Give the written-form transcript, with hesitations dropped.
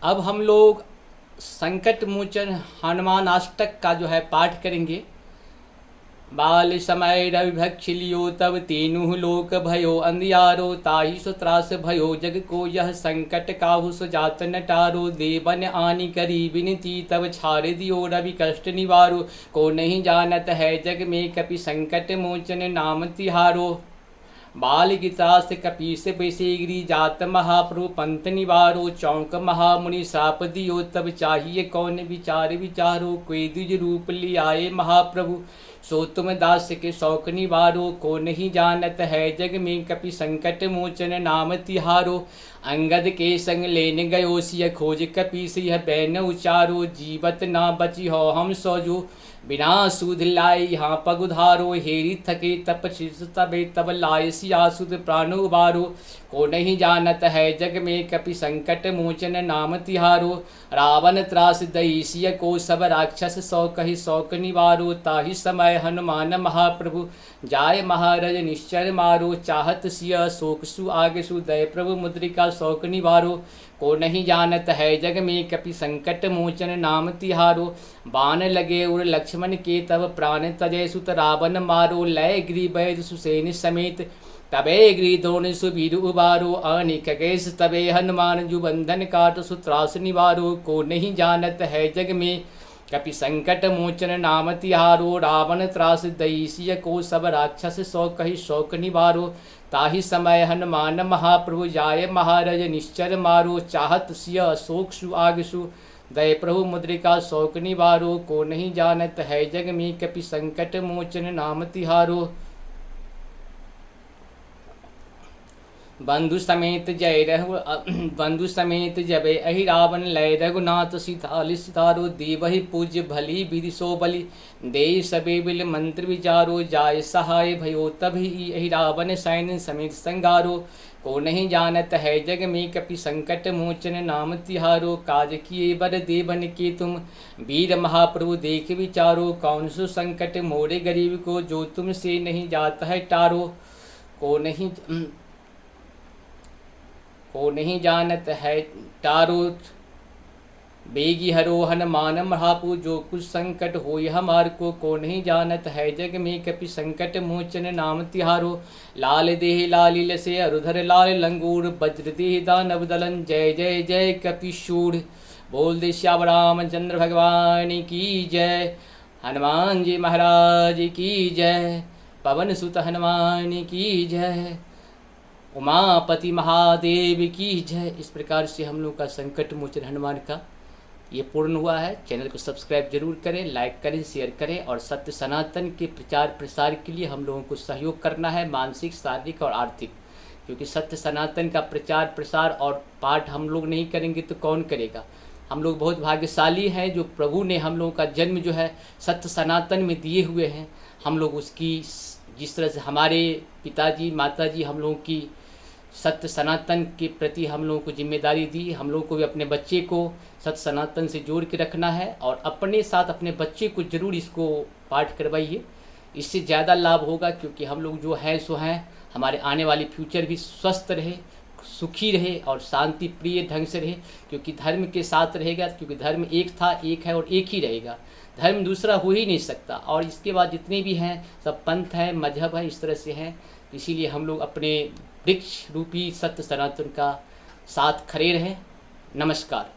अब हम लोग संकट मोचन हनुमान अष्टक का जो है पाठ करेंगे। बाल समय रवि भक्ष लियो तब तीनू लोक भयो अंधियारो ताहि सो त्रास भयो जग को यह संकट काहू सो जात न टारो देवन आनी करी विनती तब छाड़ दियो रवि कष्ट निवारो को नहीं जानत है जग में कपि संकट मोचन नाम तिहारो बाल गितास कपीस बेसेगिरी जात महाप्रभु पंथ निवारो चौंक महामुनि साप दियो तब चाहिए कौन विचार विचारो कोई द्विज रूप ले आए महाप्रभु सो तुम दास के शौक निवारो को नहीं जानत है जग में कपि संकट मोचन नाम तिहारो अंगद के संग लेने गयो सिय खोज कपीस यह बैन उचारो जीवत ना बची हो हम सोजो बिना सूद लाए यहाँ पग उधारो हेरी थके तप तबे तब लाए सिया सुध प्राण उबारो को नहीं जानत है जग में कपि संकट मोचन नाम तिहारो रावण त्रास दई सिय को सब राक्षस सौ कही शौक निवारो ताहि समय हनुमान महाप्रभु जाय महाराज निश्चर मारो चाहत सिय शोक सु आगे सु दय प्रभु मुद्रिका शौक निवारो को नहीं जानत है जग में कपि संकट मोचन नाम तिहारो बाण लगे उर लक्ष्मण के तब प्राण तजय सुत रावण मारो लय गिरी वैद सुसेन समेत तबे गिरी द्रोण सुबीर उबारो अनिक केश तबे हनुमान जु बंधन काट सुत्रास निवारो को नहीं जानत है जग में कपि संकट मोचन नाम तिहारो रावण त्रास दई सिय को सब राक्षस सौ कही शौक निवारो ताहि समय हनुमान महाप्रभु जाय महाराज निश्चर मारो चाहत सिय शोक सु आग सु दय प्रभु मुद्रिका शौक निवारो को नहीं जानत है जग में कपि संकट मोचन नाम तिहारो बंधु समेत जय रघु बंधु समेत जबे अहि रावण लय रघुनाथ सीतालि सितारो देवहि पूज्य भली विधि सो बलि दे सबे बिल मंत्र विचारो जाय सहाय भयो तभी अहि रावण सैन समेत संगारो को नहीं जानत है जग में कपि संकट मोचन नाम तिहारो काज किए बर देवन के तुम वीर महाप्रभु देख विचारो कौन सो संकट मोरे गरीब को जो तुम से नहीं जाता है टारो को नहीं जानत है टारो बेगी हरो हनुमान महापु जो कुछ संकट हो हमार को नहीं जानत है जग में कपि संकट मोचन नाम तिहारो लाल देह लालिल से अरुधर लाल लंगूर वज्र देह दानव दलन जय जय जय कपिशूर बोल दे श्याम रामचंद्र भगवान की जय हनुमान जी महाराज की जय पवन सुत हनुमान की जय उमापति महादेव की जय। इस प्रकार से हम लोग का संकट मोचन हनुमान का ये पूर्ण हुआ है। चैनल को सब्सक्राइब जरूर करें, लाइक करें, शेयर करें और सत्य सनातन के प्रचार प्रसार के लिए हम लोगों को सहयोग करना है, मानसिक, शारीरिक और आर्थिक। क्योंकि सत्य सनातन का प्रचार प्रसार और पाठ हम लोग नहीं करेंगे तो कौन करेगा। हम लोग बहुत भाग्यशाली हैं जो प्रभु ने हम लोगों का जन्म जो है सत्य सनातन में दिए हुए हैं। हम लोग उसकी जिस तरह से हमारे पिताजी माताजी हम लोगों की सत्य सनातन के प्रति हम लोगों को जिम्मेदारी दी, हम लोगों को भी अपने बच्चे को सत्य सनातन से जोड़ के रखना है और अपने साथ अपने बच्चे को जरूर इसको पाठ करवाइए। इससे ज़्यादा लाभ होगा क्योंकि हम लोग जो हैं सो हैं, हमारे आने वाली फ्यूचर भी स्वस्थ रहे, सुखी रहे और शांति प्रिय ढंग से रहे। क्योंकि धर्म के साथ रहेगा, क्योंकि धर्म एक था, एक है और एक ही रहेगा। धर्म दूसरा हो ही नहीं सकता। और इसके बाद जितने भी हैं सब पंथ हैं, मजहब है, इस तरह से हैं। इसीलिए हम लोग अपने वृक्ष रूपी सत्य सनातन का साथ खड़े रहें। नमस्कार।